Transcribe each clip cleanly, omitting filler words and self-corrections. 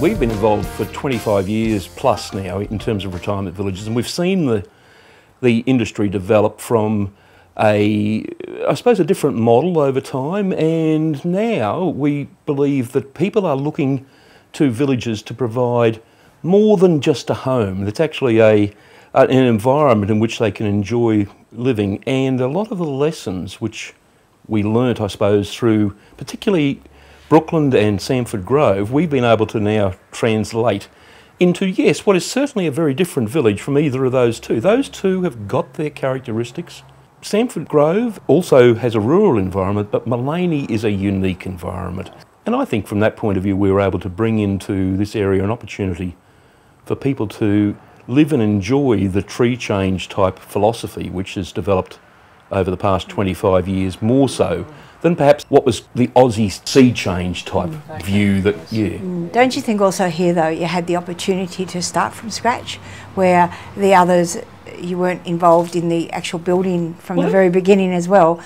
We've been involved for 25 years plus now in terms of retirement villages, and we've seen the industry develop from I suppose, a different model over time, and now we believe that people are looking to villages to provide more than just a home. It's actually an environment in which they can enjoy living, and a lot of the lessons which we learnt, I suppose, through particularly Brookland and Maleny Grove, we've been able to now translate into, yes, what is certainly a very different village from either of those two. Those two have got their characteristics. Maleny Grove also has a rural environment, but Maleny is a unique environment. And I think from that point of view, we were able to bring into this area an opportunity for people to live and enjoy the tree change type philosophy which has developed over the past 25 years, more so than perhaps what was the Aussie sea change type view that, yeah. Don't you think also here though you had the opportunity to start from scratch, where the others you weren't involved in the actual building from the very beginning as well,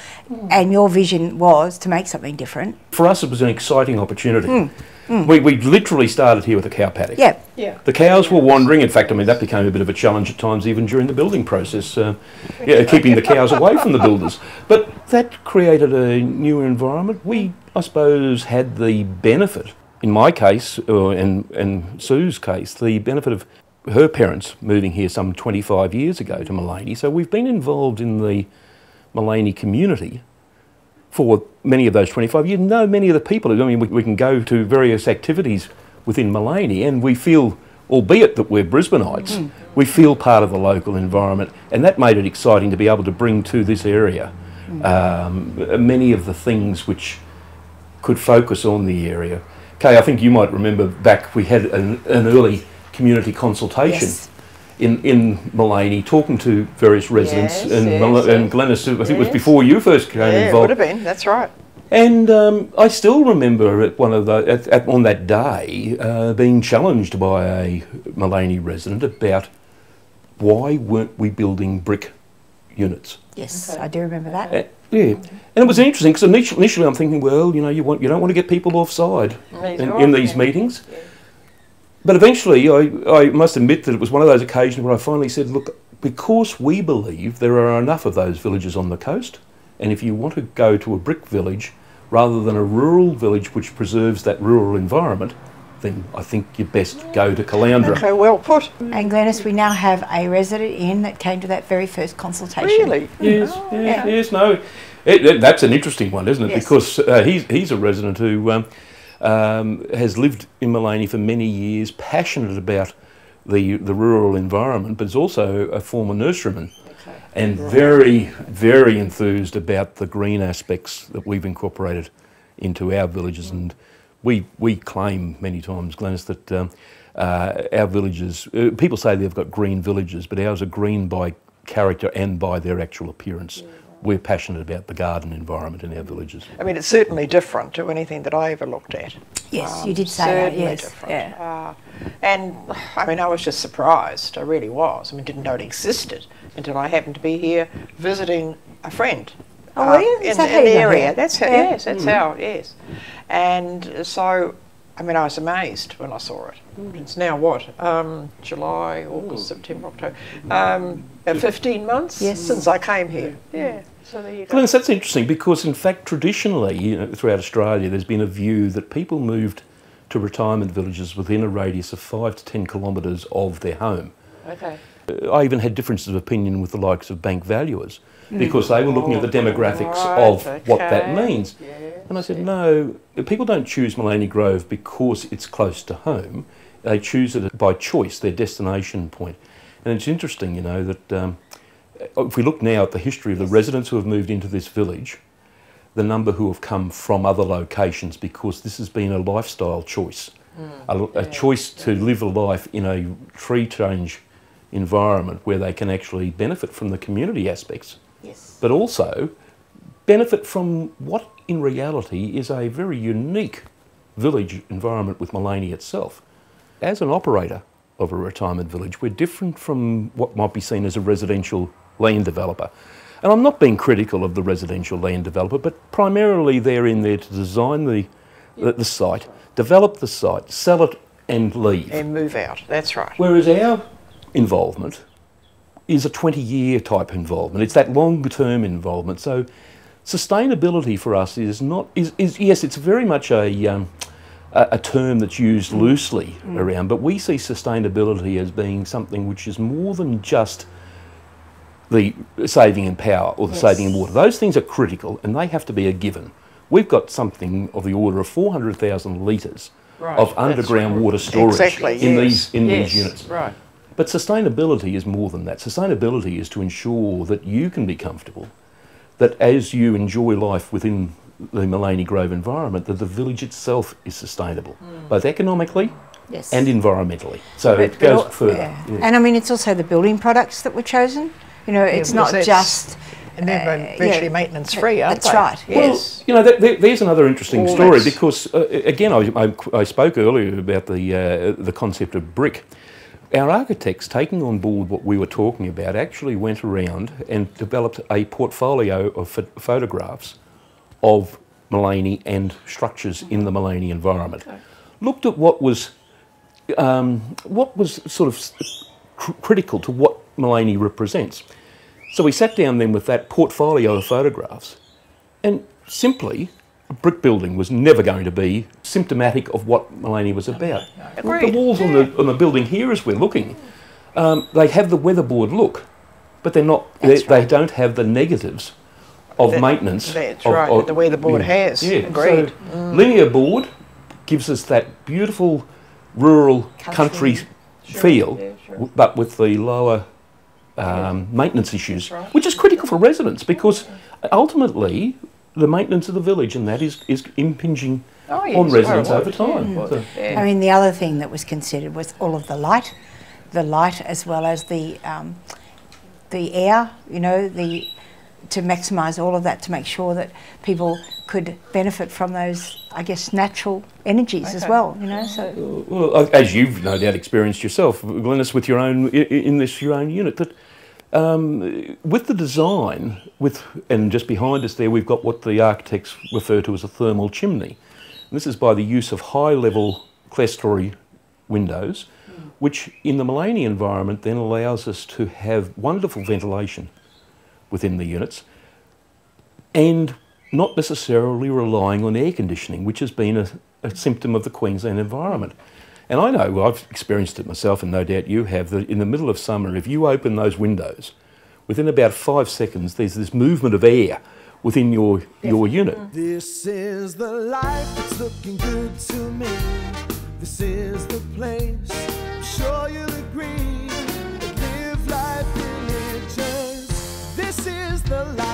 and your vision was to make something different? For us it was an exciting opportunity. We literally started here with a cow paddock. Yeah. The cows were wandering. In fact, I mean, that became a bit of a challenge at times even during the building process, keeping the cows away from the builders. But that created a new environment. We, I suppose, had the benefit, in my case, and Sue's case, the benefit of her parents moving here some 25 years ago to Maleny. So we've been involved in the Maleny community for many of those 25 years. Know many of the people. I mean, we can go to various activities within Maleny and we feel, albeit that we're Brisbaneites, we feel part of the local environment, and that made it exciting to be able to bring to this area many of the things which could focus on the area. Kaye, I think you might remember back we had an early community consultation in Maleny, talking to various residents, and Glennis, I think it was before you first came involved. It would have been, that's right. And I still remember at one of on that day being challenged by a Maleny resident about why weren't we building brick units. Yes, I do remember that. Yeah, and it was interesting because initially I'm thinking, well, you know, you don't want to get people offside in these meetings. But eventually, I must admit that it was one of those occasions where I finally said, look, because we believe there are enough of those villages on the coast, and if you want to go to a brick village rather than a rural village which preserves that rural environment, then I think you best go to Caloundra. Okay, well put. And Glennis, we now have a resident in that came to that very first consultation. Really? Yes, yes, no. That's an interesting one, isn't it? Yes. Because he's a resident who has lived in Maleny for many years, passionate about the rural environment, but is also a former nurseryman, and very, very enthused about the green aspects that we've incorporated into our villages. And we claim many times, Glennis, that our villages, people say they've got green villages, but ours are green by character and by their actual appearance. We're passionate about the garden environment in our villages. I mean, it's certainly different to anything that I ever looked at. Yes, you did say that, yes. Different. Yeah. And, I mean, I was just surprised, I really was. I mean, didn't know it existed until I happened to be here visiting a friend. Oh, were you? In the area. That's how, yes, that's how, yes. And so, I mean, I was amazed when I saw it. It's now what? July, August, September, October. 15 months since I came here. Yeah. So there you go. Glennis, that's interesting because, in fact, traditionally, throughout Australia, there's been a view that people moved to retirement villages within a radius of 5 to 10 kilometres of their home. Okay. I even had differences of opinion with the likes of bank valuers because they were looking at the demographics of what that means. And I said, no, people don't choose Maleny Grove because it's close to home. They choose it by choice, their destination point. And it's interesting, you know, that if we look now at the history of the residents who have moved into this village, the number who have come from other locations, because this has been a lifestyle choice, a choice to live a life in a tree change environment where they can actually benefit from the community aspects, but also benefit from what in reality is a very unique village environment with Maleny itself. As an operator of a retirement village, we're different from what might be seen as a residential land developer. And I'm not being critical of the residential land developer, but primarily they're in there to design the site, develop the site, sell it and leave. And move out, that's right. Whereas our involvement is a 20-year type involvement. It's that longer-term involvement. So sustainability for us is not, yes, it's very much a term that's used loosely around, but we see sustainability as being something which is more than just the saving in power or the saving in water. Those things are critical and they have to be a given. We've got something of the order of 400,000 litres of underground water storage in these units. Right. But sustainability is more than that. Sustainability is to ensure that you can be comfortable, that as you enjoy life within the Maleny Grove environment, that the village itself is sustainable, both economically and environmentally. So it goes further. Yeah. And I mean, it's also the building products that were chosen. You know, it's not just... And they're virtually maintenance free, aren't they? That's right. Yes. Well, you know, there's another interesting story because, again, I spoke earlier about the concept of brick. Our architects, taking on board what we were talking about, actually went around and developed a portfolio of photographs of Maleny and structures in the Maleny environment. Okay. Looked at what was sort of critical to what Maleny represents. So we sat down then with that portfolio of photographs, and simply, a brick building was never going to be symptomatic of what Maleny was about. The walls on the building here, as we're looking, they have the weatherboard look, but they're not. They don't have the negatives of maintenance. That's right. The weatherboard has. Yeah. Agreed. So linear board gives us that beautiful rural country feel, but with the lower maintenance issues, which is critical for residents because ultimately the maintenance of the village and that is impinging on residents over time. So, I mean, the other thing that was considered was all of the light as well as the air, you know, to maximise all of that, to make sure that people could benefit from those, I guess, natural energies as well, you know. So, well, as you've no doubt experienced yourself, Glennis, with your own your own unit, that with the design, and just behind us there, we've got what the architects refer to as a thermal chimney. And this is by the use of high-level clerestory windows, which in the Maleny environment then allows us to have wonderful ventilation within the units and not necessarily relying on air conditioning, which has been a symptom of the Queensland environment. And I know, I've experienced it myself, and no doubt you have, that in the middle of summer, if you open those windows, within about 5 seconds, there's this movement of air within your unit. This is the life, it's looking good to me. This is the place, I'm sure you'll agree. Live life religious. This is the life.